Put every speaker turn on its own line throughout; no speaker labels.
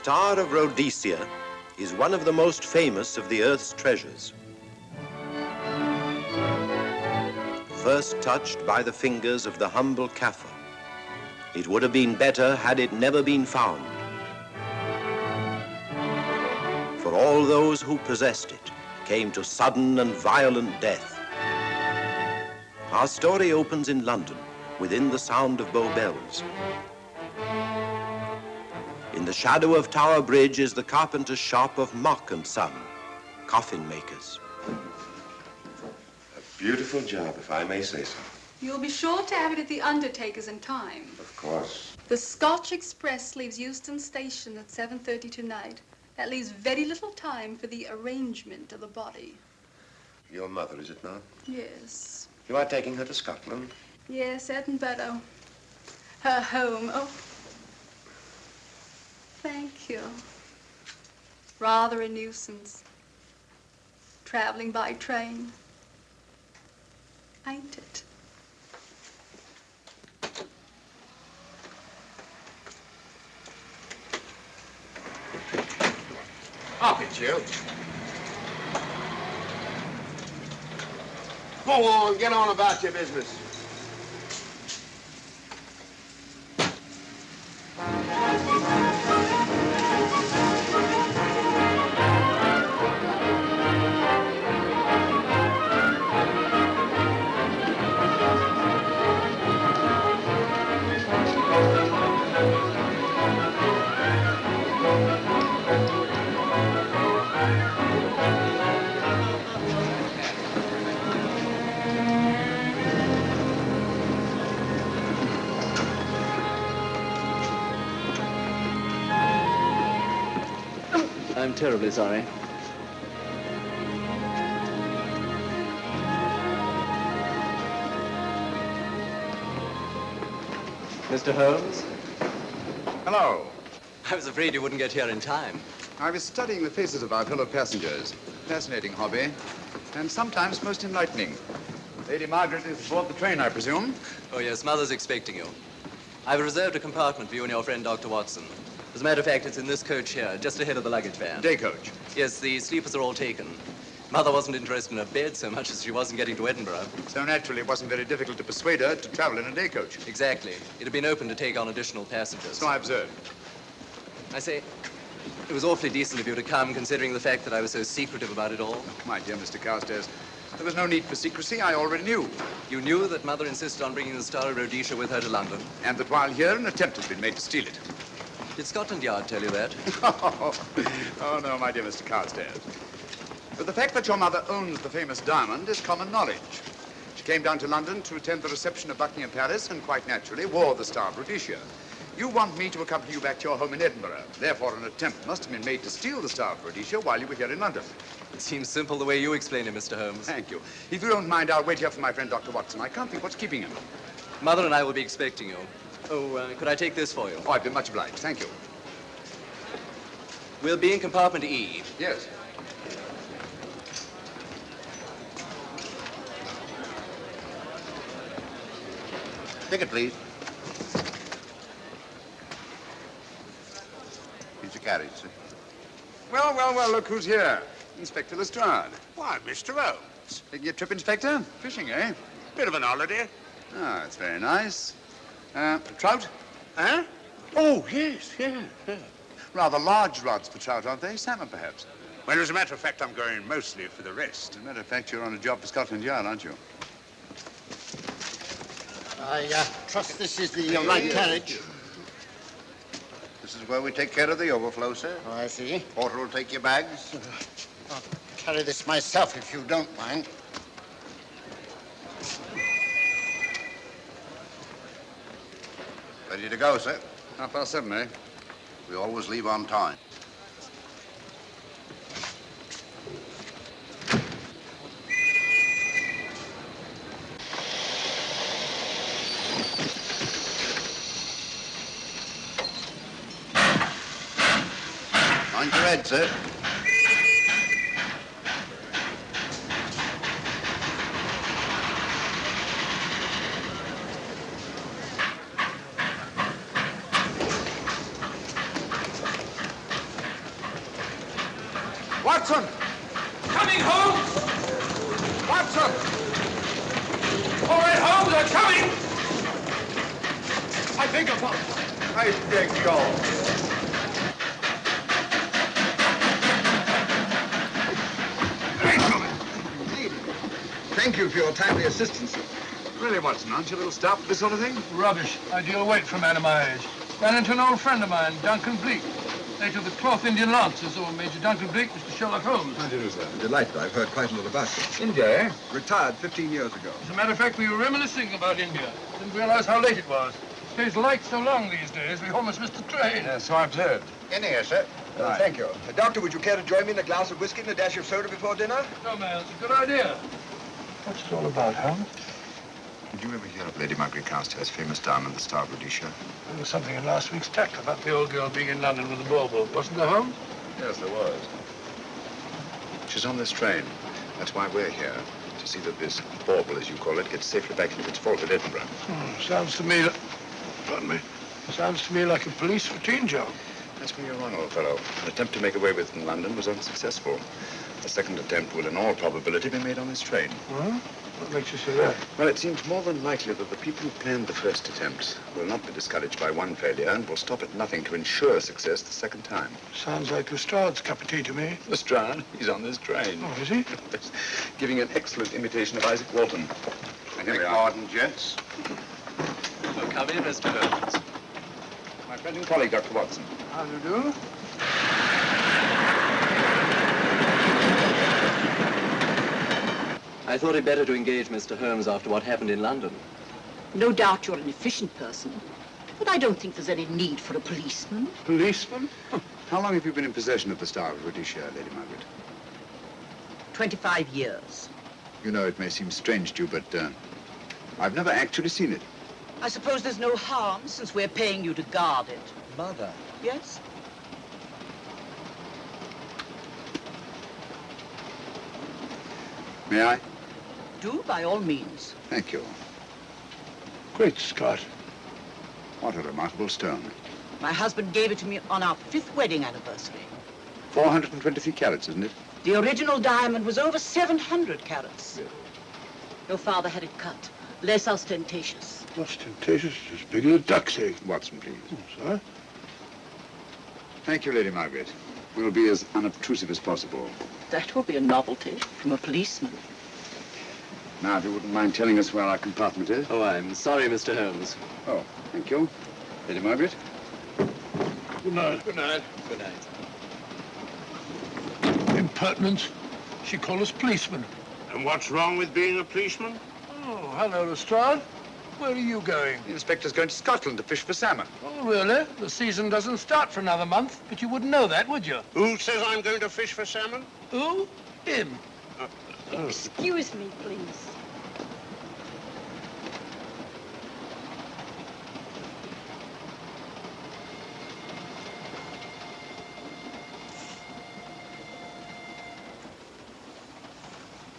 Star of Rhodesia is one of the most famous of the Earth's treasures. First touched by the fingers of the humble Kaffir, it would have been better had it never been found. For all those who possessed it came to sudden and violent death. Our story opens in London, within the sound of Bow Bells. In the shadow of Tower Bridge is the carpenter's shop of Mock and Son, coffin makers.
A beautiful job, if I may say so.
You'll be sure to have it at the undertaker's in time.
Of course.
The Scotch Express leaves Euston Station at 7:30 tonight. That leaves very little time for the arrangement of the body.
Your mother, is it not?
Yes.
You are taking her to Scotland?
Yes, Edinburgh. Her home. Oh. Thank you. Rather a nuisance. Traveling by train. Ain't it?
Up it, you. Go on, get on about your business.
I'm terribly sorry. Mr. Holmes?
Hello.
I was afraid you wouldn't get here in time.
I was studying the faces of our fellow passengers. Fascinating hobby, and sometimes most enlightening. Lady Margaret is aboard the train, I presume?
Oh, yes, Mother's expecting you. I've reserved a compartment for you and your friend, Dr. Watson. As a matter of fact, it's in this coach here, just ahead of the luggage van.
Day coach?
Yes, the sleepers are all taken. Mother wasn't interested in a bed so much as she was in getting to Edinburgh.
So naturally, it wasn't very difficult to persuade her to travel in a day coach.
Exactly. It had been open to take on additional passengers.
So I observed.
I say, it was awfully decent of you to come, considering the fact that I was so secretive about it all.
My dear Mr. Carstairs, there was no need for secrecy. I already knew.
You knew that Mother insisted on bringing the Star of Rhodesia with her to London?
And that while here, an attempt has been made to steal it.
Did Scotland Yard tell you that?
Oh, no, my dear Mr. Carstairs. But the fact that your mother owns the famous diamond is common knowledge. She came down to London to attend the reception of Buckingham Palace and quite naturally wore the Star of Rhodesia. You want me to accompany you back to your home in Edinburgh. Therefore, an attempt must have been made to steal the Star of Rhodesia while you were here in London.
It seems simple the way you explain it, Mr. Holmes.
Thank you. If you don't mind, I'll wait here for my friend, Dr. Watson. I can't think what's keeping him.
Mother and I will be expecting you. Oh, could I take this for you?
Oh, I've been much obliged. Thank you.
We'll be in compartment E.
Yes.
Ticket, please. Here's your carriage, sir.
Well, well, well, look who's here. Inspector Lestrade.
Why, Mr. Holmes.
Taking a trip, Inspector? Fishing, eh?
Bit of an holiday.
Ah, that's very nice. Trout?
Huh? Oh, yes, yeah.
Rather large rods for trout, aren't they? Salmon, perhaps?
Well, as a matter of fact, I'm going mostly for the rest.
As a matter of fact, you're on a job for Scotland Yard, aren't you?
I trust this is the right carriage.
This is where we take care of the overflow, sir.
Oh, I see.
Porter will take your bags.
I'll carry this myself if you don't mind.
Ready to go, sir.
7:30, eh?
We always leave on time. Mind your head, sir.
Watson!
Coming, Holmes!
Watson!
All right, Holmes, I'm coming!
I beg your pardon. I beg your...
Thank you for your timely assistance.
Really, Watson, aren't you a little stout for this sort of thing?
Rubbish. Ideal weight for a man of my age. Ran into an old friend of mine, Duncan-Bleek. Later the Cloth Indian Lancers, or Major Duncan-Bleek, Mr. Sherlock Holmes.
How do you do, sir?
Delighted. I've heard quite a lot about you.
India, eh?
Retired 15 years ago.
As a matter of fact, we were reminiscing about India. Didn't realize how late it was. Stays light so long these days, we almost missed the train.
Yeah, so I've heard.
In here, sir.
Right.
Thank you. Doctor, would you care to join me in a glass of whiskey and a dash of soda before dinner?
No, man, it's a good idea. What's it all about, Holmes?
Did you ever hear of Lady Margaret Carstairs' famous diamond, the Star of Rhodesia?
There was something in last week's tackle about the old girl being in London with a bauble, wasn't there, Holmes?
Yes, there was. She's on this train. That's why we're here, to see that this bauble, as you call it, gets safely back into its vault at Edinburgh.
Sounds to me... Pardon me. Sounds to me like a police routine job.
That's where you're wrong, old fellow. An attempt to make away with it in London was unsuccessful. The second attempt will, in all probability, be made on this train.
Huh? What makes you say that?
Well, it seems more than likely that the people who planned the first attempt will not be discouraged by one failure and will stop at nothing to ensure success the second time.
Sounds like Lestrade's cup of tea to me.
Lestrade, he's on this train.
Oh, is he?
Giving an excellent imitation of Isaac Walton. And here we are.
Pardon, gents.
Well, come in, Mr. Holmes.
My friend and colleague, Dr. Watson.
How do you do?
I thought it better to engage Mr. Holmes after what happened in London.
No doubt you're an efficient person, but I don't think there's any need for a policeman.
Policeman?
How long have you been in possession of the Star of Rhodesia, Lady Margaret?
25 years.
You know, it may seem strange to you, but I've never actually seen it.
I suppose there's no harm since we're paying you to guard it.
Mother.
Yes?
May I?
Do, by all means.
Thank you.
Great Scott.
What a remarkable stone.
My husband gave it to me on our 5th wedding anniversary.
423 carats, isn't it?
The original diamond was over 700 carats.
Really?
Your father had it cut, less ostentatious.
Ostentatious, as big as a duck's egg.
Watson, please.
Oh, sir?
Thank you, Lady Margaret. We'll be as unobtrusive as possible.
That will be a novelty from a policeman.
Now, if you wouldn't mind telling us where our compartment is.
Oh, I'm sorry, Mr. Holmes.
Oh, thank you. Lady Margaret?
Good night. Good night.
Good night.
Impertinence. She called us policemen.
And what's wrong with being a policeman?
Oh, hello, Lestrade. Where are you going?
The inspector's going to Scotland to fish for salmon.
Oh, really? The season doesn't start for another month, but you wouldn't know that, would you?
Who says I'm going to fish for salmon?
Who? Him.
Excuse me, please.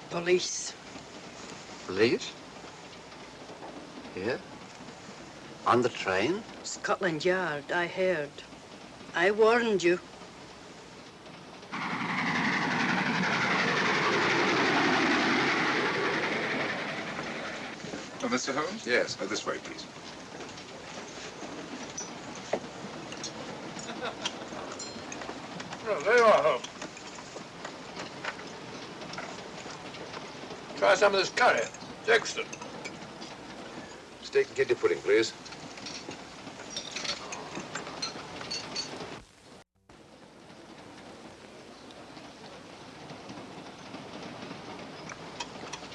Police.
Police? Here? On the train?
Scotland Yard, I heard. I warned you.
Oh, Mr. Holmes? Yes. This way, please.
Oh, there you are, Holmes. Try some of this curry. It's excellent.
Steak and kidney pudding, please.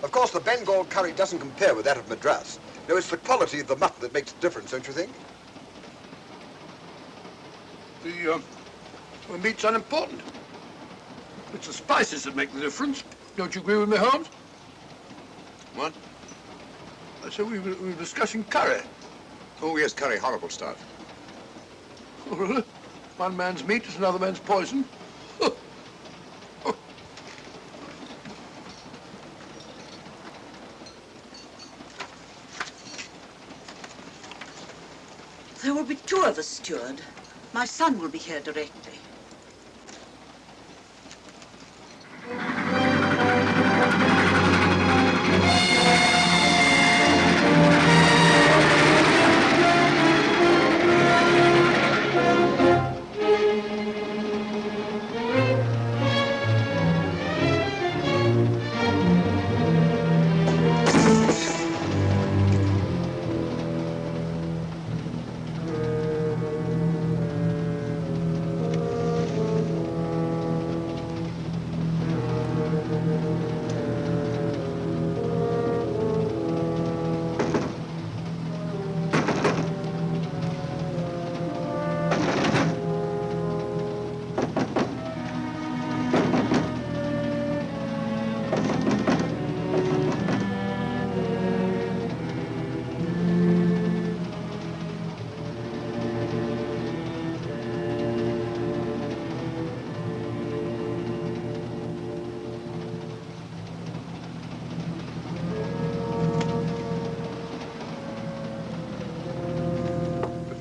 Of course, the Bengal curry doesn't compare with that of Madras. No, it's the quality of the mutton that makes the difference, don't you think?
The meat's unimportant. It's the spices that make the difference. Don't you agree with me, Holmes?
What?
I said we were discussing curry.
Oh, yes, curry. Horrible stuff.
Oh, really? One man's meat is another man's poison.
There will be 2 of us, steward. My son will be here directly.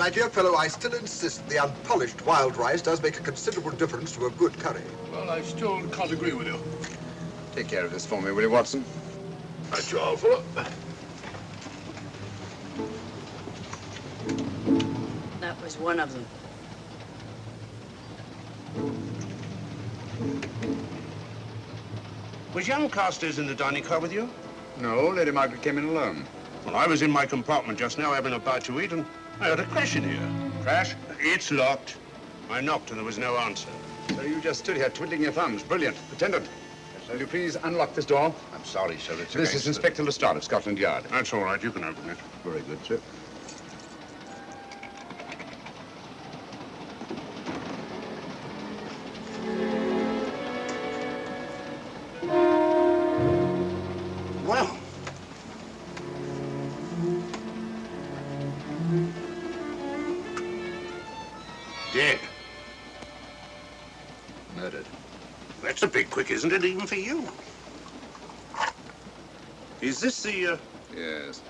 my dear fellow, I still insist the unpolished wild rice does make a considerable difference to a good curry.
Well, I still can't agree with you.
Take care of this for me, will you, Watson?
At your offer.
That was one of them.
Was young Carstairs in the dining car with you?
No, Lady Margaret came in alone.
Well, I was in my compartment just now having a bite to eat, and I heard a crash in here.
Crash?
It's locked. I knocked and there was no answer.
So you just stood here twiddling your thumbs. Brilliant. Attendant, will you please unlock this door?
I'm sorry, sir. It's
This is Inspector Lestrade of Scotland Yard.
That's all right. You can open it.
Very good, sir.
Well, dead.
Murdered.
That's a bit quick, isn't it, even for you? Is this the,
Yes.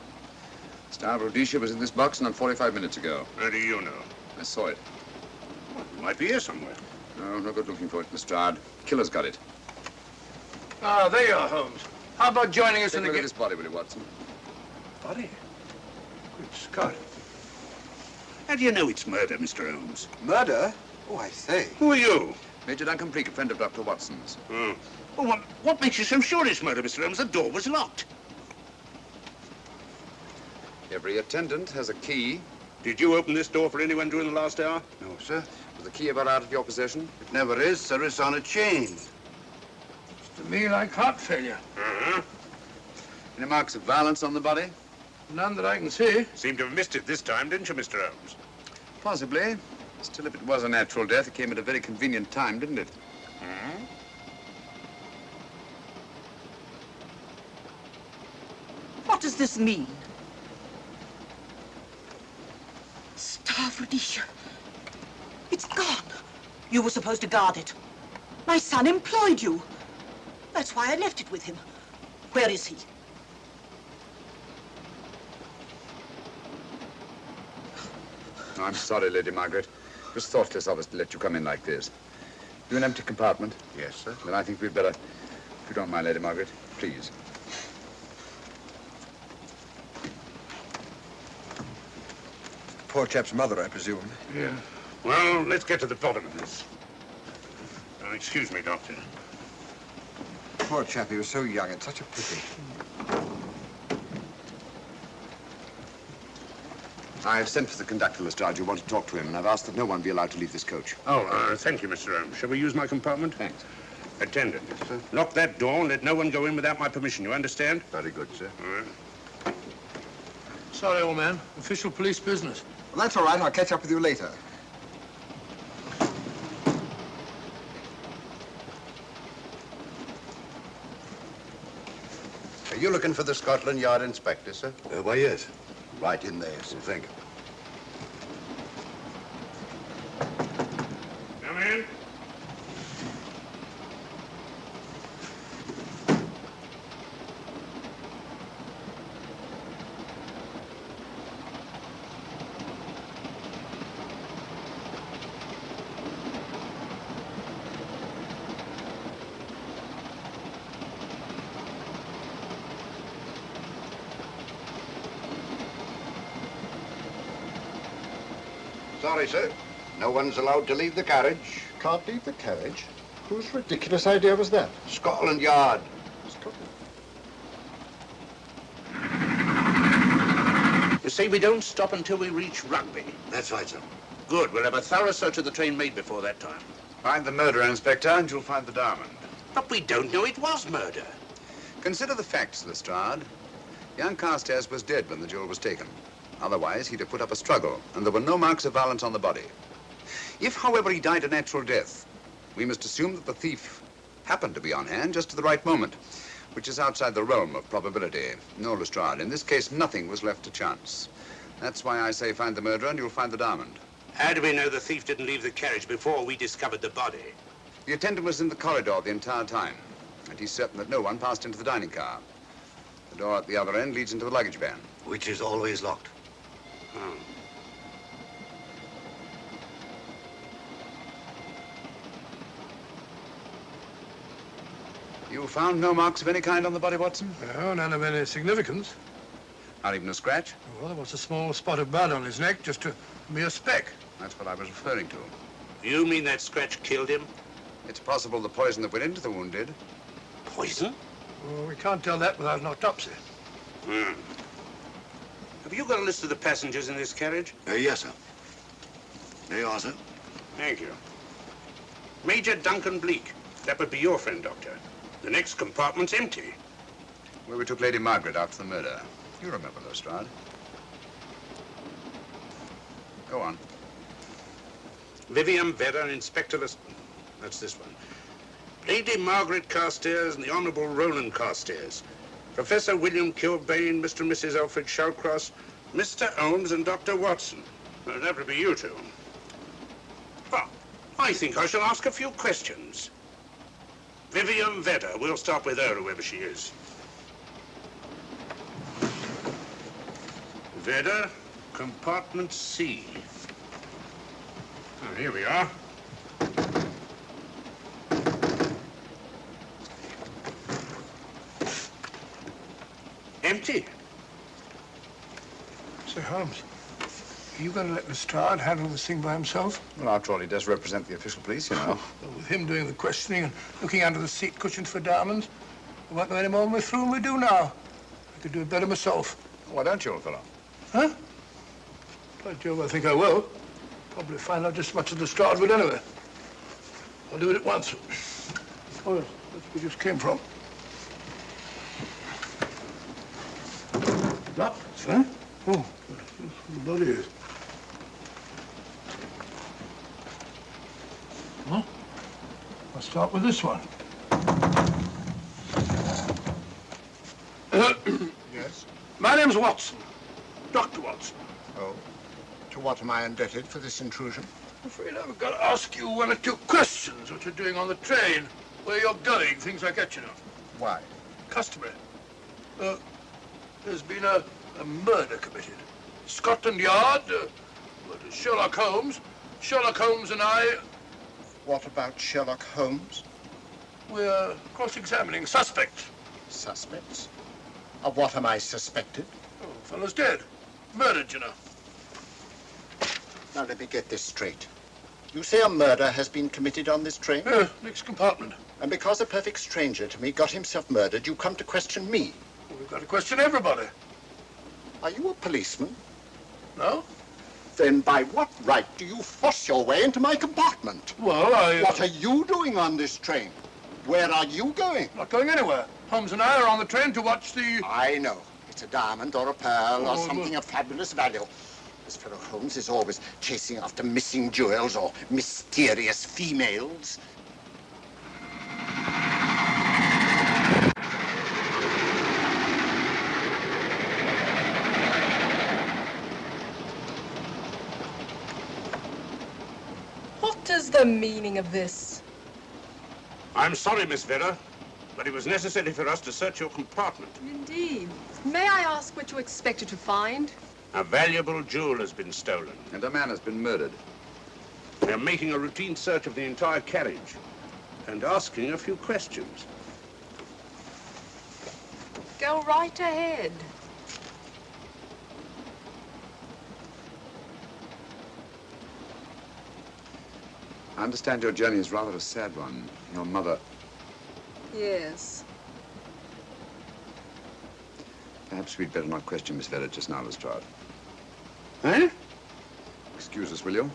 Star of Rhodesia was in this box not 45 minutes ago.
How do you know?
I saw it.
Well, it might be here somewhere.
No good looking for it, Lestrade. Killer's got it.
Ah, there you are, Holmes. How about joining us
Take
in
a
the...
look at this body, will you, Watson?
Body? Good Scott.
How do you know it's murder, Mr. Holmes?
Murder? Oh, I say.
Who are you?
Major Duncan-Bleek, a friend of Dr. Watson's.
Oh. Well, what makes you so sure it's murder, Mr. Holmes? The door was locked.
Every attendant has a key.
Did you open this door for anyone during the last hour?
No, sir.
Was the key ever out of your possession?
It never is, sir. It's on a chain.
To me, like heart failure.
Uh-huh.
Any marks of violence on the body?
None that I can see.
Seemed to have missed it this time, didn't you, Mr. Holmes?
Possibly. Still, if it was a natural death, it came at a very convenient time, didn't it?
Hmm?
What does this mean? Star of Rhodesia. It's gone. You were supposed to guard it. My son employed you. That's why I left it with him. Where is he?
I'm sorry, Lady Margaret. It was thoughtless of us to let you come in like this. You an empty compartment?
Yes, sir.
Then I think we'd better, if you don't mind, Lady Margaret, please.
Poor chap's mother, I presume.
Yeah. Well, let's get to the bottom of this. Excuse me, Doctor.
Poor chap, he was so young. It's such a pity.
I've sent for the conductor, Lestrade. You want to talk to him, and I've asked that no one be allowed to leave this coach.
Oh, thank you, Mr. Holmes. Shall we use my compartment?
Thanks.
Attendant, sir. Lock that door and let no one go in without my permission. You understand?
Very good, sir.
All right.
Sorry, old man. Official police business.
Well, that's all right. I'll catch up with you later.
Are you looking for the Scotland Yard inspector, sir?
Why, yes.
Right in there, sir.
Thank you.
Come in.
Sorry, sir. No one's allowed to leave the carriage.
Can't leave the carriage? Whose ridiculous idea was that?
Scotland Yard.
You see, we don't stop until we reach Rugby.
That's right, sir.
Good. We'll have a thorough search of the train made before that time.
Find the murderer, Inspector, and you'll find the diamond.
But we don't know it was murder.
Consider the facts, Lestrade. Young Carstairs was dead when the jewel was taken. Otherwise, he'd have put up a struggle, and there were no marks of violence on the body. If, however, he died a natural death, we must assume that the thief happened to be on hand just at the right moment, which is outside the realm of probability. No, Lestrade, in this case, nothing was left to chance. That's why I say find the murderer and you'll find the diamond.
How do we know the thief didn't leave the carriage before we discovered the body?
The attendant was in the corridor the entire time, and he's certain that no one passed into the dining car. The door at the other end leads into the luggage van.
Which is always locked.
Oh.
You found no marks of any kind on the body, Watson?
No, none of any significance.
Not even a scratch?
Well, there was a small spot of blood on his neck, just a mere speck.
That's what I was referring to.
You mean that scratch killed him?
It's possible the poison that went into the wound did.
Poison?
Well, we can't tell that without an autopsy.
Hmm. Have you got a list of the passengers in this carriage?
Yes, sir. There you are, sir.
Thank you. Major Duncan-Bleek. That would be your friend, Doctor. The next compartment's empty.
Where we took Lady Margaret after the murder. You remember, Lestrade. Go on.
Vivian Vedder, Inspector That's this one. Lady Margaret Carstairs and the Honorable Roland Carstairs. Professor William Kilbane, Mr. and Mrs. Alfred Shallcross, Mr. Holmes and Dr. Watson. Well, that would be you two. Well, I think I shall ask a few questions. Vivian Vedder, we'll start with her, whoever she is. Vedder, compartment C. Oh, here we are. Empty.
Say, Holmes, are you going to let Lestrade handle this thing by himself?
Well, after all, he does represent the official police, you know.
Well, with him doing the questioning and looking under the seat cushions for diamonds, we won't know any more when we're through than we do now. I could do it better myself.
Why don't you, old fellow?
Huh? By Jove, I think I will. Probably find out just as much as Lestrade would anyway. I'll do it at once. Oh, yes, that's where we just came from. That, sir? Oh, what the bloody is. Well, I'll start with this one.
Yes?
My name's Watson. Dr. Watson.
Oh. To what am I indebted for this intrusion?
I'm afraid I've got to ask you one or two questions. What you're doing on the train, where you're going, things like that, you know.
Why?
Customary. There's been a murder committed. Scotland Yard, Sherlock Holmes. Sherlock Holmes and I...
What about Sherlock Holmes?
We're cross-examining suspects.
Suspects? Of what am I suspected?
Oh, fellow's dead. Murdered, you know.
Now, let me get this straight. You say a murder has been committed on this train?
Next compartment.
And because a perfect stranger to me got himself murdered, you come to question me?
Well, we've got to question everybody.
Are you a policeman?
No?
Then by what right do you force your way into my compartment?
Well,
What are you doing on this train? Where are you going?
Not going anywhere. Holmes and I are on the train to watch the...
I know. It's a diamond or a pearl or something of fabulous value. This fellow Holmes is always chasing after missing jewels or mysterious females.
What is the meaning of this?
I'm sorry, Miss Vedder, but it was necessary for us to search your compartment.
Indeed. May I ask what you expected to find?
A valuable jewel has been stolen.
And a man has been murdered.
We're making a routine search of the entire carriage and asking a few questions.
Go right ahead.
I understand your journey is rather a sad one. Your mother...
Yes.
Perhaps we'd better not question Miss Vedder just now, Lestrade.
Eh?
Excuse us, will you?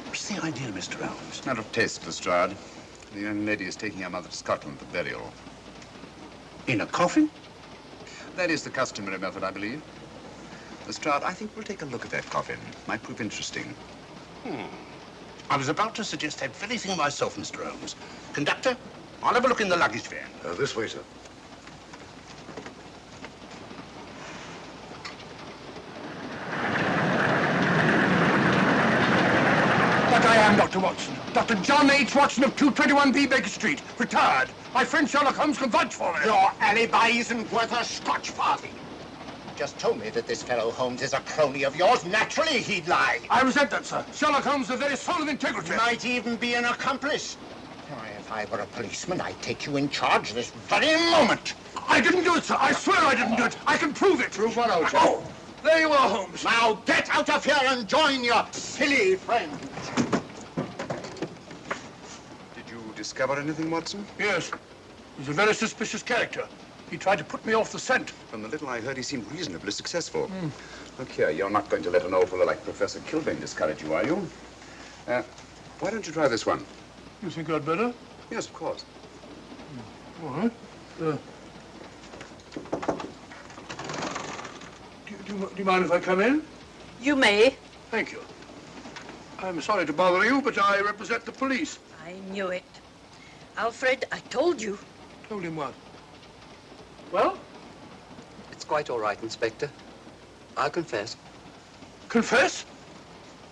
What's the idea, Mr. Holmes?
Out of taste, Lestrade. The young lady is taking her mother to Scotland for burial.
In a coffin?
That is the customary method, I believe. Lestrade, I think we'll take a look at that coffin. Might prove interesting.
I was about to suggest that very thing myself, Mr. Holmes. Conductor, I'll have a look in the luggage van.
This way, sir.
But I am Dr. Watson. Dr. John H. Watson of 221B Baker Street, retired. My friend Sherlock Holmes can vouch for me.
Your alibi isn't worth a Scotch farthing. just told me that this fellow Holmes is a crony of yours. Naturally, he'd lie.
I resent that, sir. Sherlock Holmes is the very soul of integrity.
Might even be an accomplice. Why, if I were a policeman, I'd take you in charge this very moment.
I didn't do it, sir. I swear I didn't do it. I can prove it.
Prove what, old chap?
Oh, there you are, Holmes.
Now get out of here and join your silly friends.
Did you discover anything, Watson?
Yes. He's a very suspicious character. He tried to put me off the scent.
From the little I heard, he seemed reasonably successful. Look here, you're not going to let an old fellow like Professor Kilbane discourage you, are you? Why don't you try this one?
You think I'd better?
Yes, of course.
All right. Do you mind if I come in?
You may.
Thank you. I'm sorry to bother you, but I represent the police.
I knew it. Alfred, I told you.
Told him what? Well?
It's quite all right, Inspector. I'll confess.
Confess?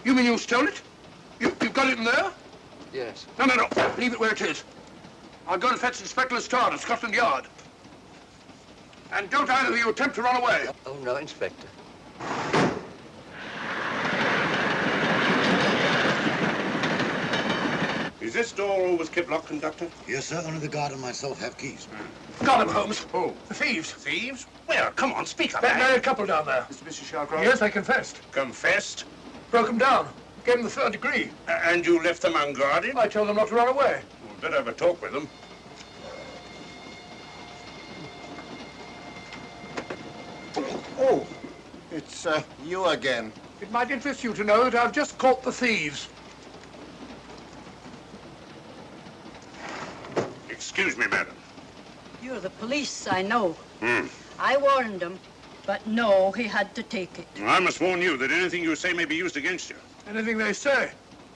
You mean you stole it? You've got it in there?
Yes.
No. Leave it where it is. I'll go and fetch Inspector Lestrade at Scotland Yard. And don't either of you attempt to run away.
Oh, no, Inspector.
Is this door always kept locked, Conductor?
Yes, sir. Only the guard and myself have keys.
Got him, Holmes.
Who?
The thieves.
Thieves? Where? Come on, speak up.
That married couple down there.
Mr. Sherlock?
Yes, they confessed.
Confessed?
Broke them down. Gave them the third degree.
And you left them unguarded?
I told them not to run away.
We'd better have a talk with them.
Oh, it's you again.
It might interest you to know that I've just caught the thieves.
Excuse me, madam.
You're the police, I know. I warned him, but no, he had to take it.
I must warn you that anything you say may be used against you.
Anything they say.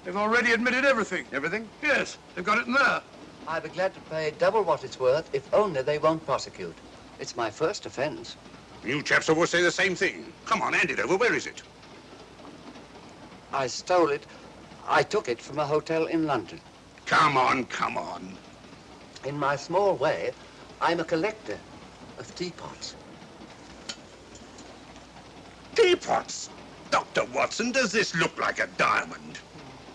They've already admitted everything.
Everything?
Yes, they've got it in there.
I'd be glad to pay double what it's worth if only they won't prosecute. It's my first offense.
You chaps always say the same thing. Come on, hand it over. Where is it?
I stole it. I took it from a hotel in London.
Come on.
In my small way, I'm a collector of teapots.
Teapots? Dr. Watson, does this look like a diamond?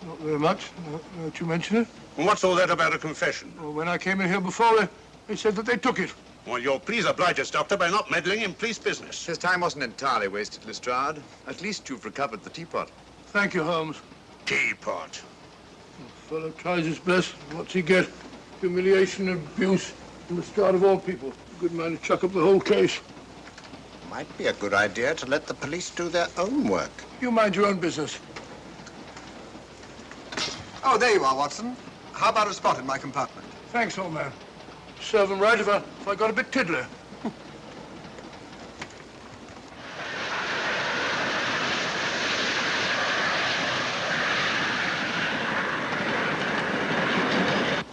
Not very much, now that you mention it.
And what's all that about a confession?
Well, when I came in here before, they said that they took it.
Well, you'll please oblige us, Doctor, by not meddling in police business.
His time wasn't entirely wasted, Lestrade. At least you've recovered the teapot.
Thank you, Holmes.
Teapot.
The fellow tries his best. What's he get? Humiliation and abuse from the start of all people. A good man to chuck up the whole case.
Might be a good idea to let the police do their own work.
You mind your own business.
Oh, there you are, Watson. How about a spot in my compartment?
Thanks, old man. Serve him right if I got a bit tiddler.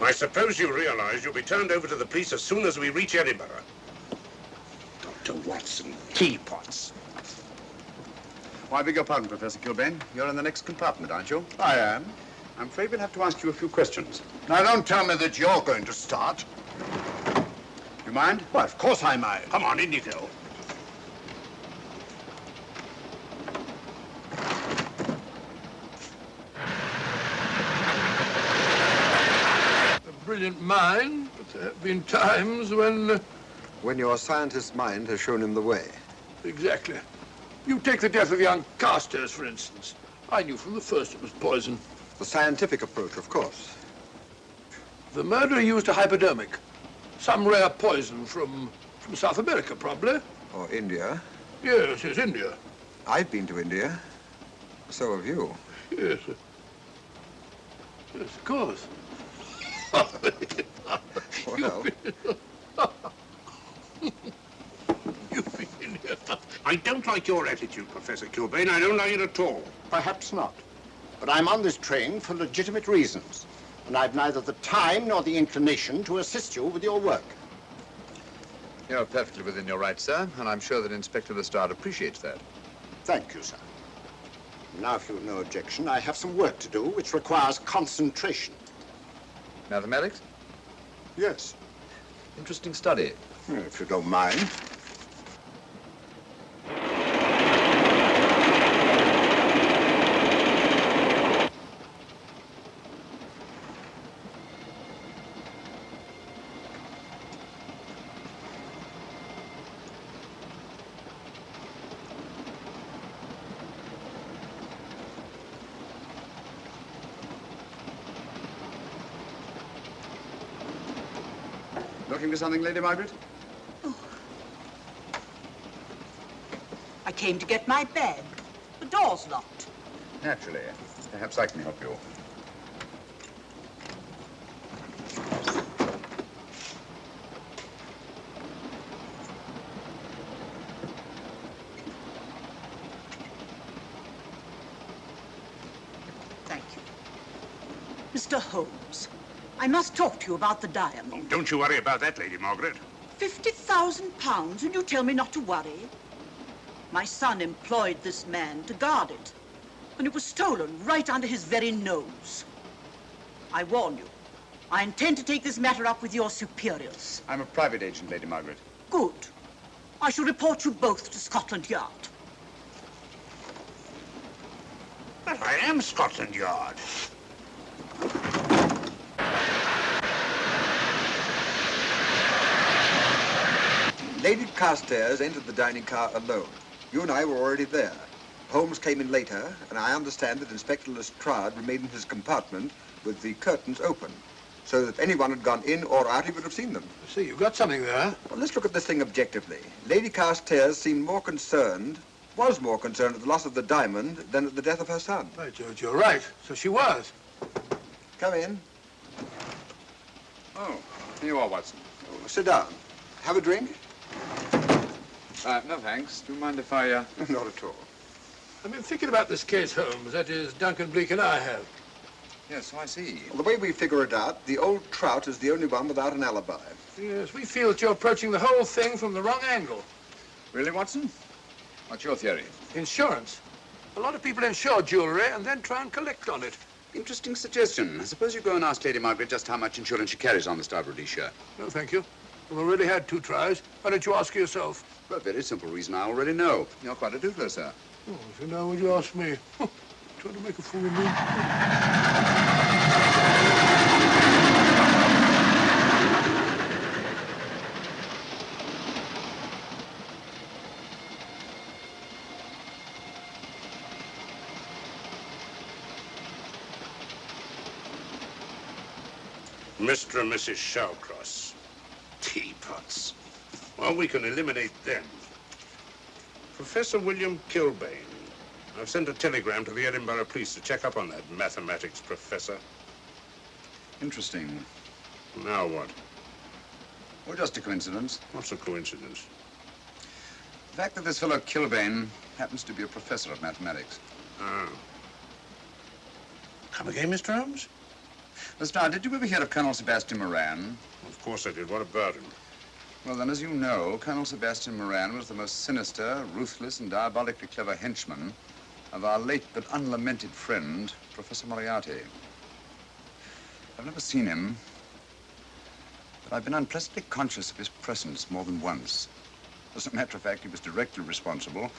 I suppose you realize you'll be turned over to the police as soon as we reach Edinburgh. Dr. Watson, teapots.
Oh, I beg your pardon, Professor Kilbane. You're in the next compartment, aren't you?
I am.
I'm afraid we'll have to ask you a few questions.
Now, don't tell me that you're going to start.
You mind?
Well, of course I mind.
Come on, in you go.
A brilliant mind, but there have been times when...
When your scientist's mind has shown him the way.
Exactly. You take the death of young Carstairs, for instance. I knew from the first it was poison.
The scientific approach, of course.
The murderer used a hypodermic. Some rare poison from South America, probably.
Or India.
Yes, India.
I've been to India. So have you.
Yes. Yes, of course.
Well,
You've been in here.
I don't like your attitude, Professor Kilbane. I don't like it at all.
Perhaps not. But I'm on this train for legitimate reasons. And I've neither the time nor the inclination to assist you with your work.
You're perfectly within your rights, sir, and I'm sure that Inspector Lestrade appreciates that.
Thank you, sir. Now, if you've no objection, I have some work to do which requires concentration.
Mathematics?
Yes.
Interesting study.
If you don't mind.
Looking for something, Lady Margaret?
I came to get my bag. The door's locked.
Naturally. Perhaps I can help you.
Thank you. Mr. Holmes, I must talk to you about the diamond.
Oh, don't you worry about that, Lady Margaret.
£50,000, and you tell me not to worry? My son employed this man to guard it, and it was stolen right under his very nose. I warn you, I intend to take this matter up with your superiors.
I'm a private agent, Lady Margaret.
Good. I shall report you both to Scotland Yard.
But I am Scotland Yard.
Lady Carstairs entered the dining car alone. You and I were already there. Holmes came in later, and I understand that Inspector Lestrade remained in his compartment with the curtains open, so that if anyone had gone in or out, he would have seen them.
See, you've got something there.
Well, let's look at this thing objectively. Lady Carstairs seemed more concerned, was more concerned at the loss of the diamond than at the death of her son.
Right, George, you're right. So she was.
Come in.
Oh, here you are, Watson.
Oh, sit down. Have a drink?
No, thanks. Do you mind if I,
Not at all.
I've been thinking about this case, Holmes. That is, Duncan-Bleek and I have.
Yes, so I see.
Well, the way we figure it out, the old trout is the only one without an alibi.
Yes, we feel that you're approaching the whole thing from the wrong angle.
Really, Watson? What's your theory?
Insurance. A lot of people insure jewelry and then try and collect on it.
Interesting suggestion. I suppose you go and ask Lady Margaret just how much insurance she carries on the Star of Rhodesia.
No, thank you. We've already had 2 tries. Why don't you ask her yourself?
For a very simple reason I already know. You're quite a doodler, sir.
Oh, so now would you ask me? Trying to make a fool of me.
Mr. and Mrs. Shallcross. Teapots. Well, we can eliminate them. Professor William Kilbane. I've sent a telegram to the Edinburgh police to check up on that mathematics professor.
Interesting.
Now what?
Well, just a coincidence.
What's a coincidence?
The fact that this fellow Kilbane happens to be a professor of mathematics.
Ah. Come again, Mr. Holmes?
Lestrade, did you ever hear of Colonel Sebastian Moran?
Of course I did. What about him?
Well, then, as you know, Colonel Sebastian Moran was the most sinister, ruthless, and diabolically clever henchman of our late but unlamented friend, Professor Moriarty. I've never seen him, but I've been unpleasantly conscious of his presence more than once. As a matter of fact, he was directly responsible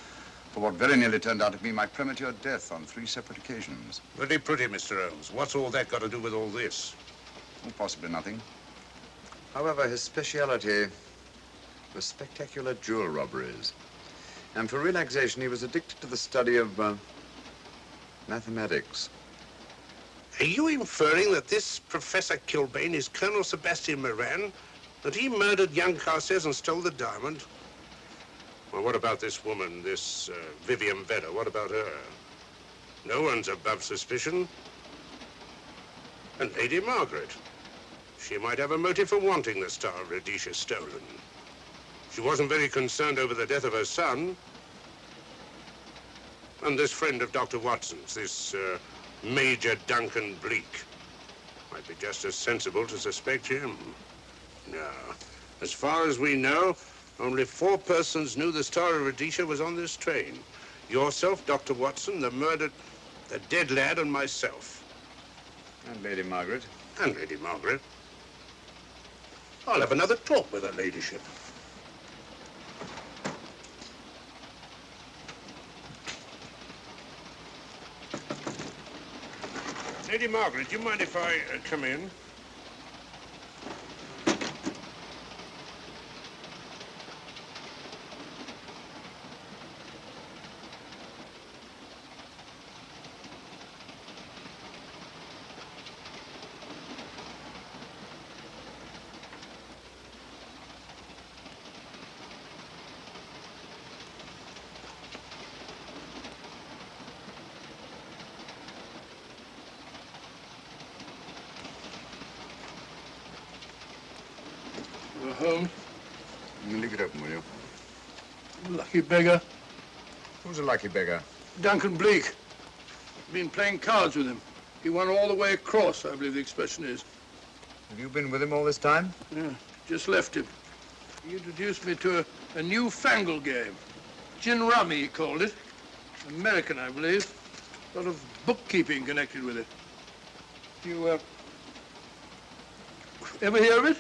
for what very nearly turned out to be my premature death on 3 separate occasions.
Very pretty, Mr. Holmes. What's all that got to do with all this?
Oh, possibly nothing. However, his speciality was spectacular jewel robberies. And for relaxation, he was addicted to the study of mathematics.
Are you inferring that this Professor Kilbane is Colonel Sebastian Moran? That he murdered young Carstairs and stole the diamond? Well, what about this woman, this Vivian Vedder? What about her? No one's above suspicion. And Lady Margaret. She might have a motive for wanting the Star of Rhodesia stolen. She wasn't very concerned over the death of her son. And this friend of Dr. Watson's, this Major Duncan-Bleek, might be just as sensible to suspect him. No. As far as we know, only 4 persons knew the Star of Rhodesia was on this train. Yourself, Dr. Watson, the dead lad, and myself.
And Lady Margaret.
And Lady Margaret. I'll have another talk with her ladyship. Lady Margaret, do you mind if I come in?
Holmes.
Leave it open, will you?
Lucky beggar.
Who's a lucky beggar?
Duncan-Bleek. Been playing cards with him. He won all the way across, I believe the expression is.
Have you been with him all this time?
Yeah, just left him. He introduced me to a newfangled game. Gin rummy, he called it. American, I believe. A lot of bookkeeping connected with it. You, ever hear of it?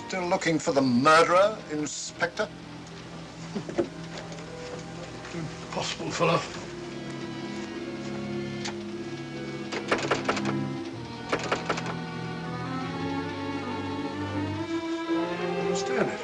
Still looking for the murderer, Inspector?
Impossible, fellow. Understand it.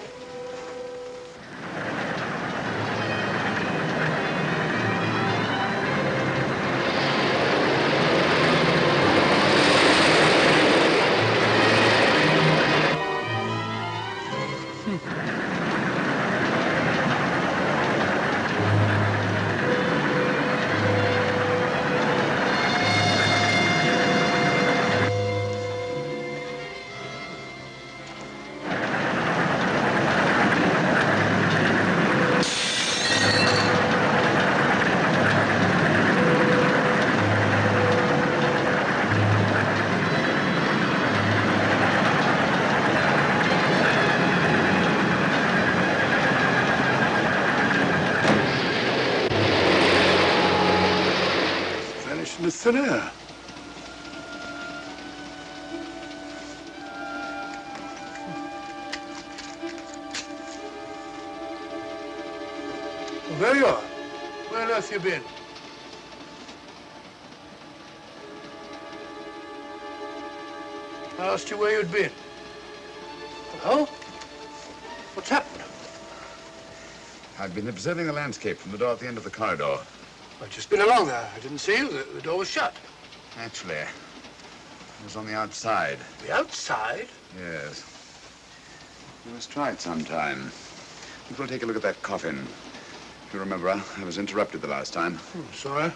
In the thin air. Well, there you are. Where on earth you been? I asked you where you'd been. Hello? What's happened?
I've been observing the landscape from the door at the end of the corridor.
I've just been along there. I didn't see you. The door was shut.
Actually, I was on the outside.
The outside?
Yes. We must try it sometime. We'll take a look at that coffin. If you remember, I was interrupted the last time.
Sorry.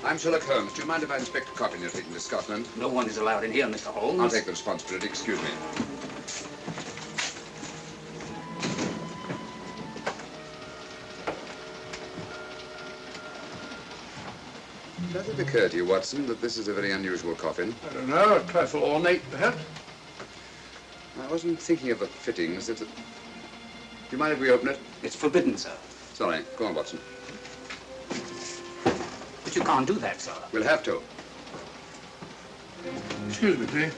I'm Sherlock Holmes. Do you mind if I inspect a coffin you're taking to Scotland?
No one is allowed in here, Mr. Holmes.
I'll take the responsibility. Excuse me. Does it occur to you, Watson, that this is a very unusual coffin?
I don't know. A trifle ornate, perhaps.
I wasn't thinking of the fittings. Do you mind if we open it?
It's forbidden, sir.
Sorry. Go on, Watson.
But you can't do that, sir.
We'll have to.
Excuse me, please.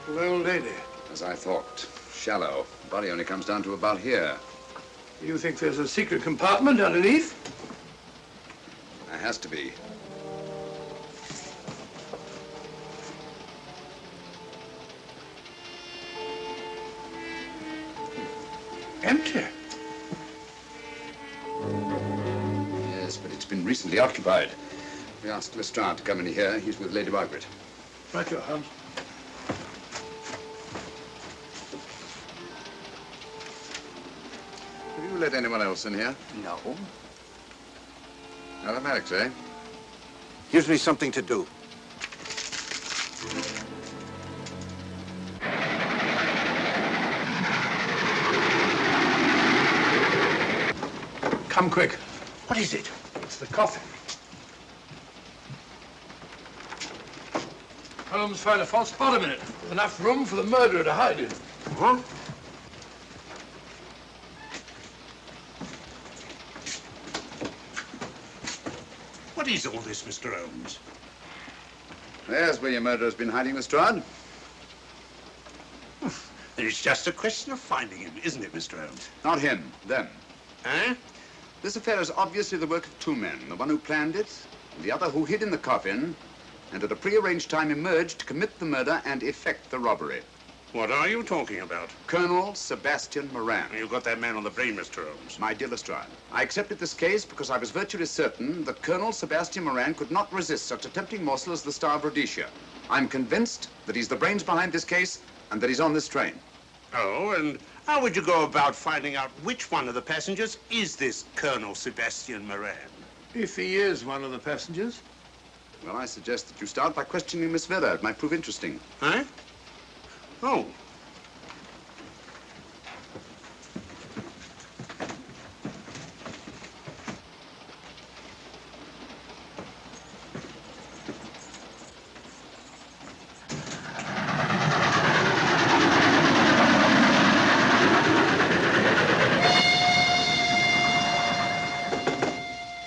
Little old lady.
As I thought. Shallow. Body only comes down to about here.
You think there's a secret compartment underneath?
There has to be.
Empty.
Yes, but it's been recently occupied. We asked Lestrade to come in here. He's with Lady Margaret.
Right, your Holmes.
Have you let anyone else in here?
No.
Mathematics, eh?
Gives me something to do.
Come quick.
What is it?
It's the coffin. Holmes found a false bottom in it. Enough room for the murderer to hide in.
Huh? What is all this, Mr. Holmes?
There's where your murderer's been hiding, Lestrade.
It's just a question of finding him, isn't it, Mr. Holmes?
Not him, them.
Eh?
This affair is obviously the work of two men, the one who planned it, and the other who hid in the coffin, and at a prearranged time emerged to commit the murder and effect the robbery.
What are you talking about?
Colonel Sebastian Moran.
You got that man on the brain, Mr. Holmes.
My dear Lestrade, I accepted this case because I was virtually certain that Colonel Sebastian Moran could not resist such a tempting morsel as the Star of Rhodesia. I'm convinced that he's the brains behind this case and that he's on this train.
Oh, and how would you go about finding out which one of the passengers is this Colonel Sebastian Moran?
If he is one of the passengers.
Well, I suggest that you start by questioning Miss Vera. It might prove interesting.
Huh? Oh.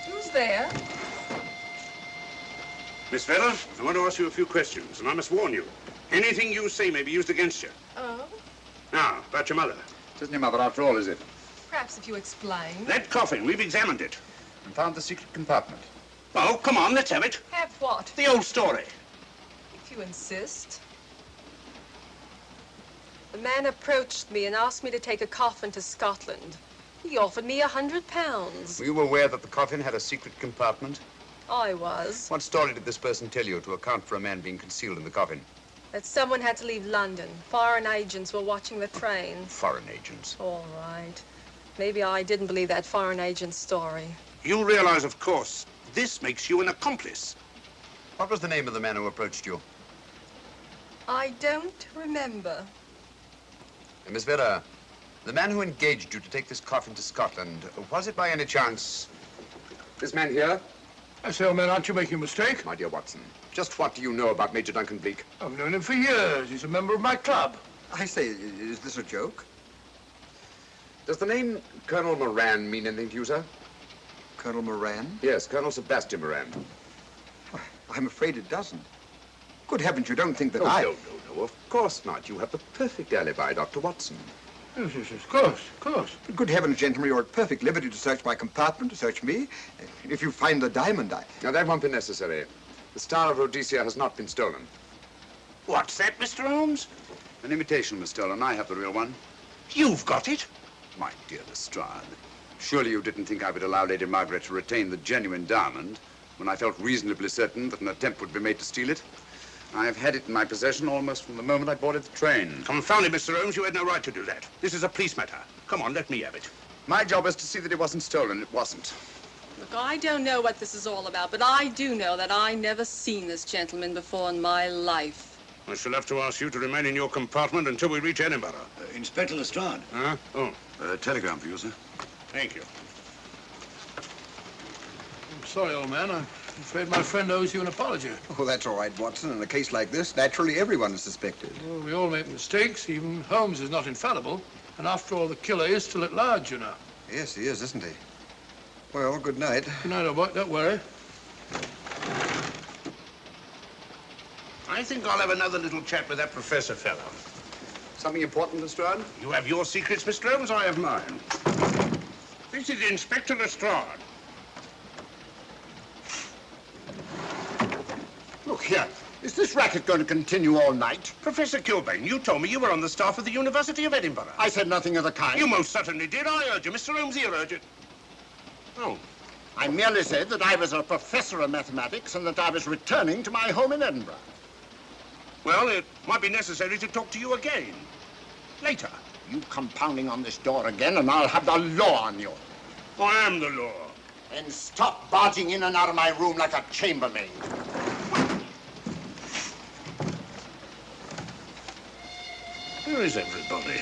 Who's there?
Miss Vera, I want to ask you a few questions, and I must warn you. Anything you say may be used against you.
Oh?
Now, about your mother.
It isn't your mother after all, is it?
Perhaps if you explain.
That coffin, we've examined it.
And found the secret compartment.
Oh, come on, let's have it.
Have what?
The old story.
If you insist. The man approached me and asked me to take a coffin to Scotland. He offered me £100.
Were you aware that the coffin had a secret compartment?
I was.
What story did this person tell you to account for a man being concealed in the coffin?
That someone had to leave London. Foreign agents were watching the train.
Foreign agents.
All right. Maybe I didn't believe that foreign agent story.
You realize, of course, this makes you an accomplice.
What was the name of the man who approached you?
I don't remember.
Miss Vera, the man who engaged you to take this coffin to Scotland, was it by any chance this man here?
I say, old man, aren't you making a mistake?
My dear Watson, just what do you know about Major Duncan-Bleek?
I've known him for years. He's a member of my club.
I say, is this a joke?
Does the name Colonel Moran mean anything to you, sir?
Colonel Moran?
Yes, Colonel Sebastian Moran.
I'm afraid it doesn't. Good heavens, you don't think that
No,
I...
of course not. You have the perfect alibi, Dr. Watson.
Yes, of course.
Good heavens, gentlemen, you're at perfect liberty to search my compartment, to search me. If you find the diamond,
Now, that won't be necessary. The Star of Rhodesia has not been stolen.
What's that, Mr. Holmes?
An imitation was stolen. I have the real one.
You've got it?
My dear Lestrade, surely you didn't think I would allow Lady Margaret to retain the genuine diamond when I felt reasonably certain that an attempt would be made to steal it? I have had it in my possession almost from the moment I boarded the train.
Confound it, Mr. Holmes, you had no right to do that. This is a police matter. Come on, let me have it.
My job is to see that it wasn't stolen. It wasn't.
Look, I don't know what this is all about, but I do know that I never seen this gentleman before in my life.
I shall have to ask you to remain in your compartment until we reach Edinburgh.
Inspector Lestrade.
Huh? Oh.
Telegram for you, sir.
Thank you.
I'm sorry, old man. I'm afraid my friend owes you an apology.
Oh, that's all right, Watson. In a case like this, naturally everyone is suspected.
Well, we all make mistakes. Even Holmes is not infallible. And after all, the killer is still at large, you know.
Yes, he is, isn't he? Well, good night.
Good night, old boy. Don't worry.
I think I'll have another little chat with that professor fellow.
Something important, Lestrade?
You have your secrets, Mr. Holmes, I have mine. This is Inspector Lestrade.
Look here. Is this racket going to continue all night?
Professor Kilbane, you told me you were on the staff of the University of Edinburgh.
I said nothing of the kind.
You most certainly did. I urge you. Mr. Holmes here urged it. Oh,
I merely said that I was a professor of mathematics and that I was returning to my home in Edinburgh.
Well, it might be necessary to talk to you again. Later.
You come pounding on this door again and I'll have the law on you.
I am the law.
And stop barging in and out of my room like a chambermaid.
Where is everybody?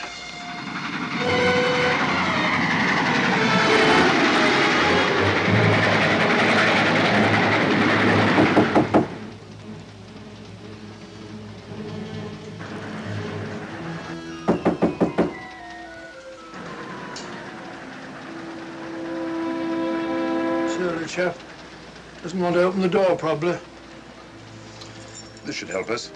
Surly chap. Doesn't want to open the door, probably.
This should help us.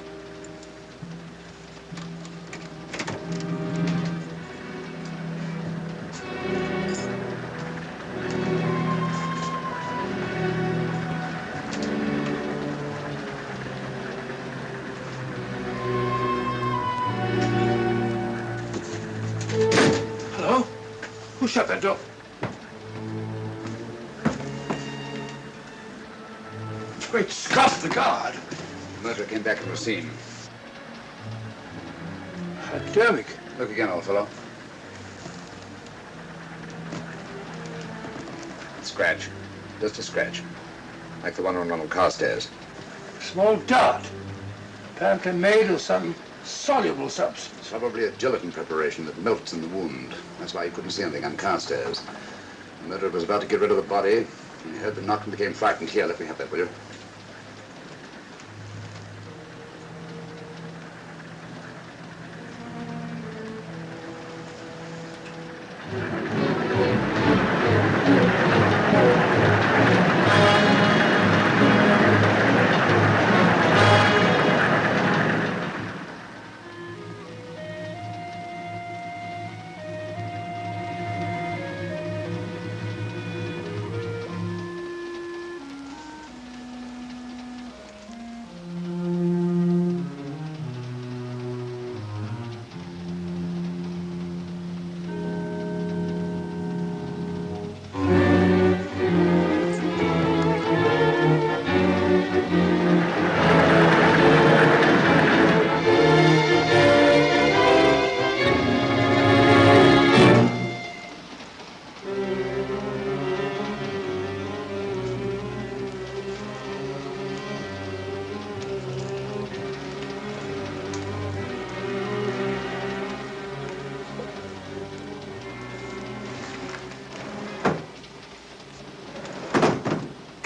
Hello? Who shut that door? Great Scott, the guard.
The murderer came back from the scene.
Academic.
Look again, old fellow. Scratch. Just a scratch. Like the one on Ronald Carstairs.
Small dot. Apparently made of some soluble substance.
Probably a gelatin preparation that melts in the wound. That's why you couldn't see anything on Carstairs. The murderer was about to get rid of the body. He heard the knock and became frightened. Here, let me have that, will you?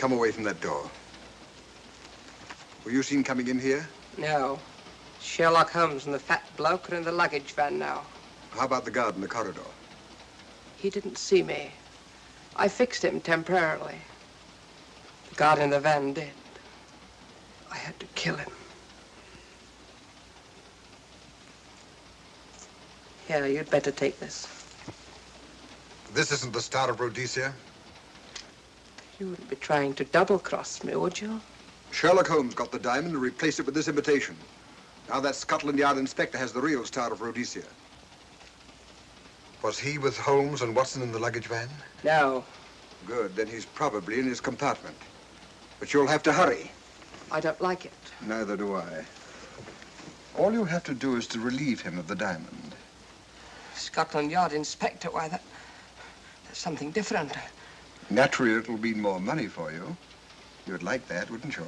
Come away from that door. Were you seen coming in here?
No. Sherlock Holmes and the fat bloke are in the luggage van now.
How about the guard in the corridor?
He didn't see me. I fixed him temporarily. The guard in the van did. I had to kill him. Here, you'd better take this.
This isn't the Star of Rhodesia?
You wouldn't be trying to double-cross me, would you?
Sherlock Holmes got the diamond and replaced it with this imitation. Now that Scotland Yard inspector has the real Star of Rhodesia. Was he with Holmes and Watson in the luggage van?
No.
Good, then he's probably in his compartment. But you'll have to hurry.
I don't like it.
Neither do I. All you have to do is to relieve him of the diamond.
Scotland Yard inspector, why, that's something different.
Naturally, it'll mean more money for you. You'd like that, wouldn't you?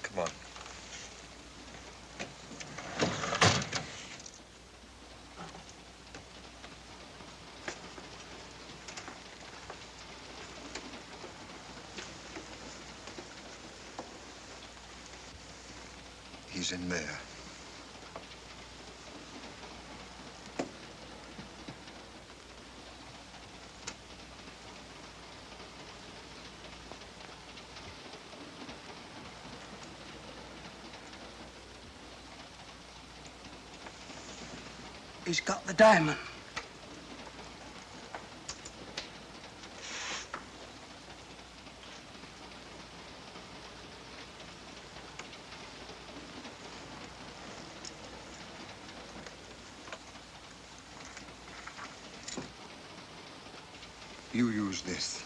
Come on. He's in there.
He's got the diamond.
You use this.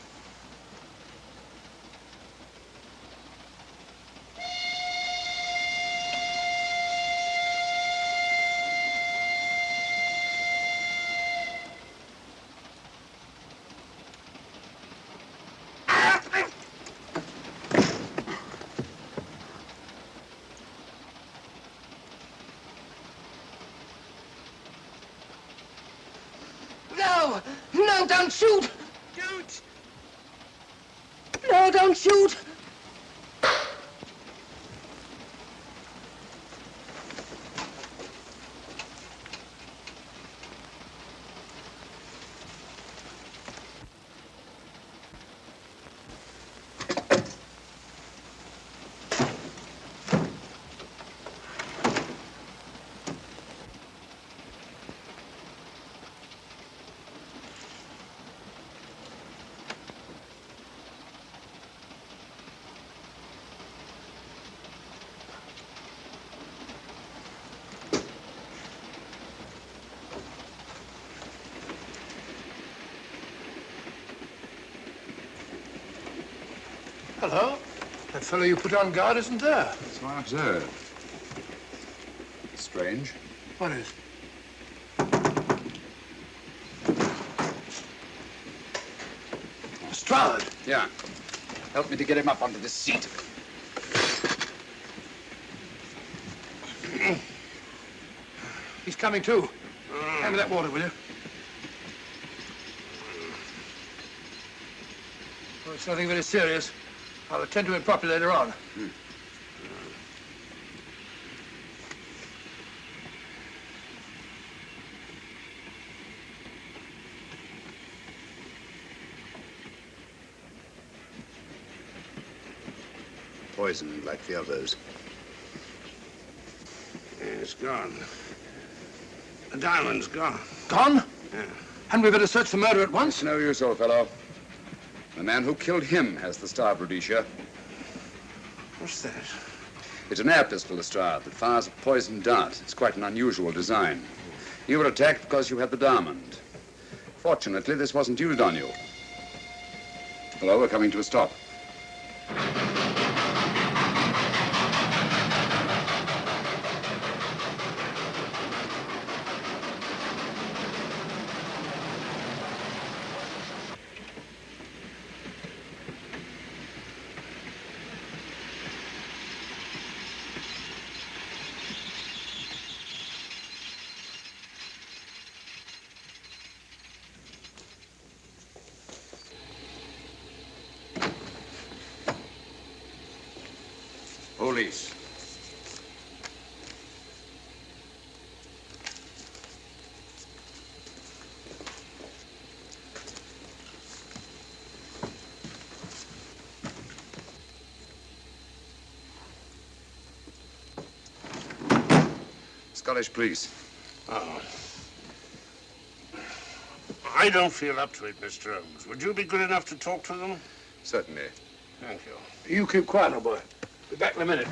No! No, don't shoot! Don't! No, don't shoot!
Hello. That fellow you put on guard isn't there.
So I observed. Strange.
What is? Lestrade.
Yeah. Help me to get him up onto this seat.
He's coming too. Hand me that water, will you? Well, it's nothing very serious. I'll attend to it properly later on.
Poisoned like the others.
Yeah, it's gone. The diamond's gone.
Gone?
Yeah.
Hadn't we better search the murder at once?
It's no use, old fellow. The man who killed him has the Star of Rhodesia.
What's that?
It's an air pistol, Lestrade, that fires a poisoned dart. It's quite an unusual design. You were attacked because you had the diamond. Fortunately, this wasn't used on you. Hello, we're coming to a stop. Police. Scottish police.
Oh. I don't feel up to it, Mr. Holmes. Would you be good enough to talk to them?
Certainly.
Thank you.
You keep quiet, old boy. Be back in a minute.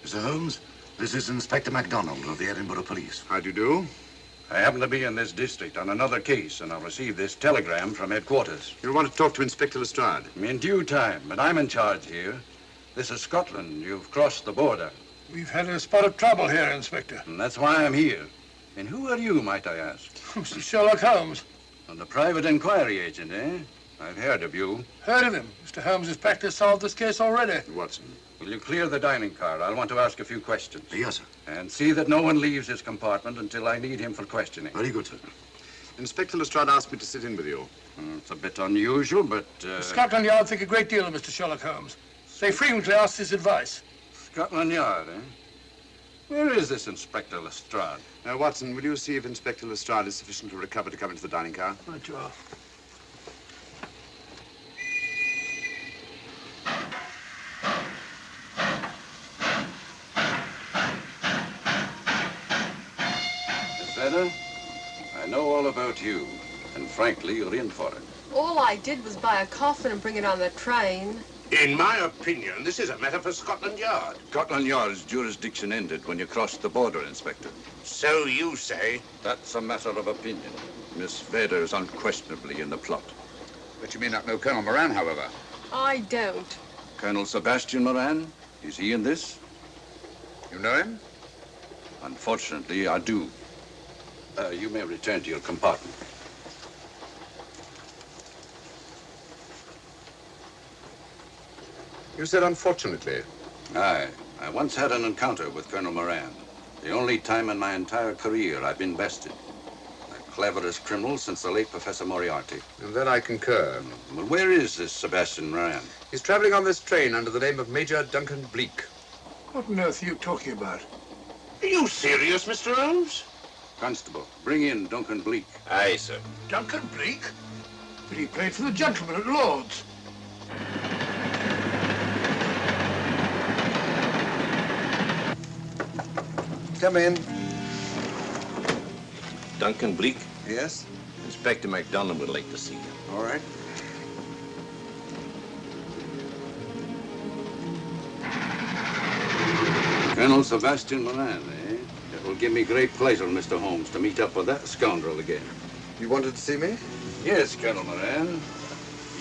Mr. Holmes, this is Inspector MacDonald of the Edinburgh Police.
How do you do?
I happen to be in this district on another case, and I'll receive this telegram from headquarters.
You'll want to talk to Inspector Lestrade.
In due time, but I'm in charge here. This is Scotland. You've crossed the border.
We've had a spot of trouble here, Inspector.
And that's why I'm here. And who are you, might I ask?
Mr. Sherlock Holmes.
And the private inquiry agent, eh? I've heard of you.
Heard of him. Mr. Holmes has practically solved this case already.
Watson.
Will you clear the dining car? I'll want to ask a few questions. Yes, sir.
And see that no one leaves his compartment until I need him for questioning.
Very good, sir.
Inspector Lestrade asked me to sit in with you.
It's a bit unusual, but...
Scotland Yard think a great deal of Mr. Sherlock Holmes. They frequently ask his advice.
Scotland Yard, eh? Where is this Inspector Lestrade?
Now, Watson, will you see if Inspector Lestrade is sufficiently recovered to come into the dining car?
Right, you are.
Miss Vedder, I know all about you, and frankly, you're in for it.
All I did was buy a coffin and bring it on the train.
In my opinion, this is a matter for Scotland Yard.
Scotland Yard's jurisdiction ended when you crossed the border, Inspector.
So you say?
That's a matter of opinion. Miss Vader is unquestionably in the plot.
But you may not know Colonel Moran, however.
I don't.
Colonel Sebastian Moran, is he in this?
You know him?
Unfortunately, I do. You may return to your compartment.
You said unfortunately.
Aye. I once had an encounter with Colonel Moran. The only time in my entire career I've been bested. The cleverest criminal since the late Professor Moriarty.
And then I concur.
Well, where is this Sebastian Moran?
He's traveling on this train under the name of Major Duncan-Bleek.
What on earth are you talking about?
Are you serious, Mr. Holmes?
Constable, bring in Duncan-Bleek.
Aye, sir.
Duncan-Bleek? But he played for the gentleman at Lord's.
Come in.
Duncan-Bleek?
Yes?
Inspector MacDonald would like to see you.
All right.
Colonel Sebastian Moran, eh? It will give me great pleasure, Mr. Holmes, to meet up with that scoundrel again.
You wanted to see me?
Yes, Colonel Moran.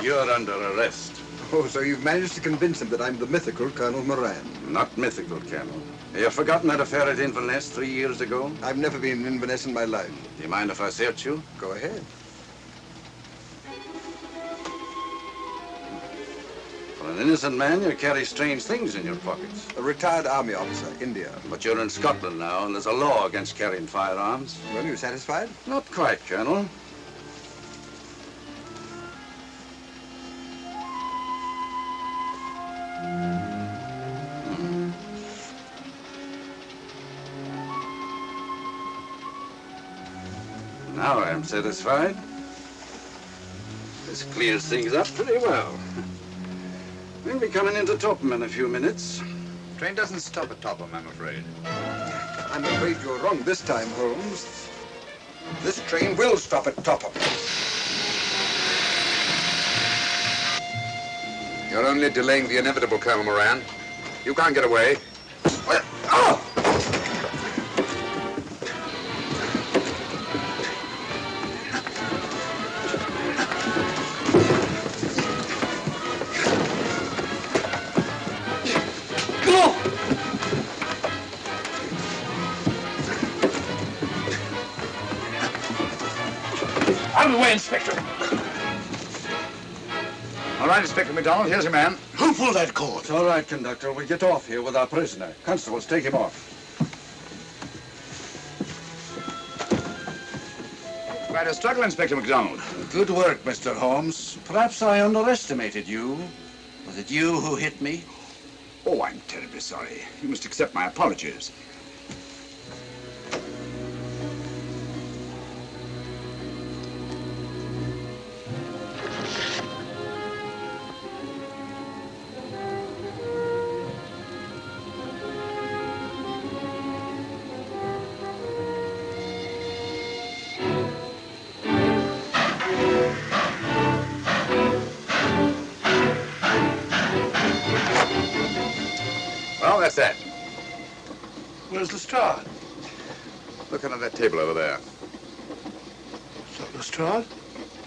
You're under arrest.
Oh, so you've managed to convince him that I'm the mythical Colonel Moran.
Not mythical, Colonel. Have you forgotten that affair at Inverness 3 years ago?
I've never been in Inverness in my life.
Do you mind if I search you?
Go ahead.
For an innocent man, you carry strange things in your pockets.
A retired army officer, India.
But you're in Scotland now, and there's a law against carrying firearms.
Well, you satisfied?
Not quite, Colonel. Now I'm satisfied. This clears things up pretty well. We'll be coming into Topham in a few minutes.
Train doesn't stop at Topham, I'm afraid.
I'm afraid you're wrong this time, Holmes. This train will stop at Topham.
You're only delaying the inevitable, Colonel Moran. You can't get away.
Oh!
Out of the way, Inspector.
All right, Inspector MacDonald, here's your man.
Who pulled that cord?
It's all right, conductor. We'll get off here with our prisoner. Constables, take him off.
Quite a struggle, Inspector MacDonald.
Good work, Mr. Holmes. Perhaps I underestimated you. Was it you who hit me?
Oh, I'm terribly sorry. You must accept my apologies. Well, that's that.
Where's Lestrade?
Look under that table over there.
It's not Lestrade.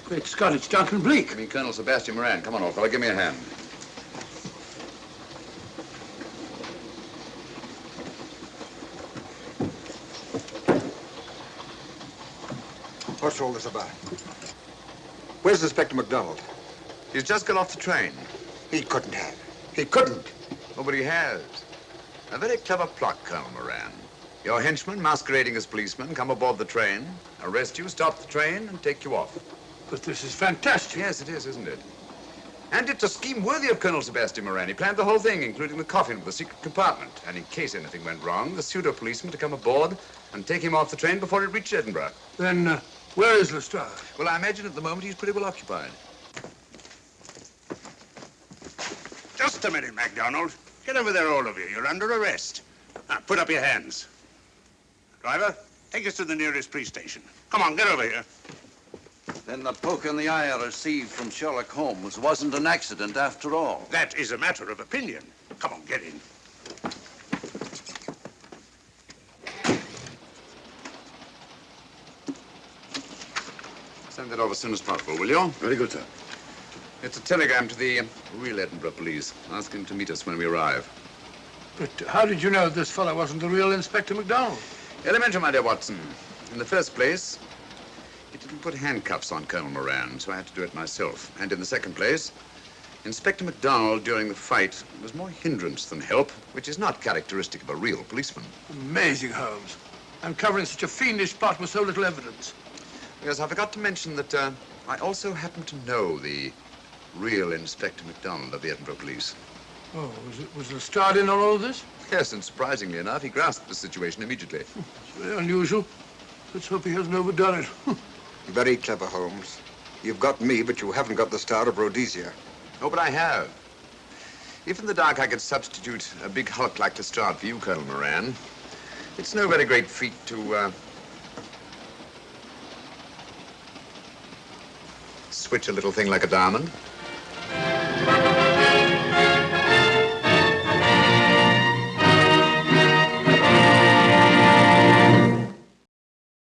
Great Scott, it's Duncan-Bleek.
I mean, Colonel Sebastian Moran. Come on, old fellow, give me a hand.
What's all this about? Where's Inspector MacDonald?
He's just got off the train.
He couldn't have. He couldn't.
Nobody has. A very clever plot, Colonel Moran. Your henchmen, masquerading as policemen, come aboard the train, arrest you, stop the train, and take you off.
But this is fantastic.
Yes, it is, isn't it? And it's a scheme worthy of Colonel Sebastian Moran. He planned the whole thing, including the coffin with the secret compartment. And in case anything went wrong, the pseudo-policeman to come aboard and take him off the train before it reached Edinburgh.
Then, where is Lestrade?
Well, I imagine at the moment he's pretty well occupied.
Just a minute, MacDonald. Get over there, all of you. You're under arrest. Now, put up your hands. Driver, take us to the nearest police station. Come on, get over here.
Then the poke in the eye I received from Sherlock Holmes wasn't an accident after all.
That is a matter of opinion. Come on, get in.
Send that off as soon as possible, will you?
Very good, sir.
It's a telegram to the real Edinburgh police, asking to meet us when we arrive.
But how did you know this fellow wasn't the real Inspector MacDonald?
Elementary, my dear Watson. In the first place, he didn't put handcuffs on Colonel Moran, so I had to do it myself. And in the second place, Inspector MacDonald, during the fight, was more hindrance than help, which is not characteristic of a real policeman.
Amazing, Holmes. Uncovering such a fiendish plot with so little evidence.
Yes, I forgot to mention that I also happen to know the real Inspector MacDonald of the Edinburgh Police.
Oh, was Lestrade in on all this?
Yes, and surprisingly enough, he grasped the situation immediately.
It's very unusual. Let's hope he hasn't overdone it.
Very clever, Holmes. You've got me, but you haven't got the Star of Rhodesia.
Oh, but I have. If in the dark I could substitute a big hulk like Lestrade for you, Colonel Moran, it's no very great feat to switch a little thing like a diamond.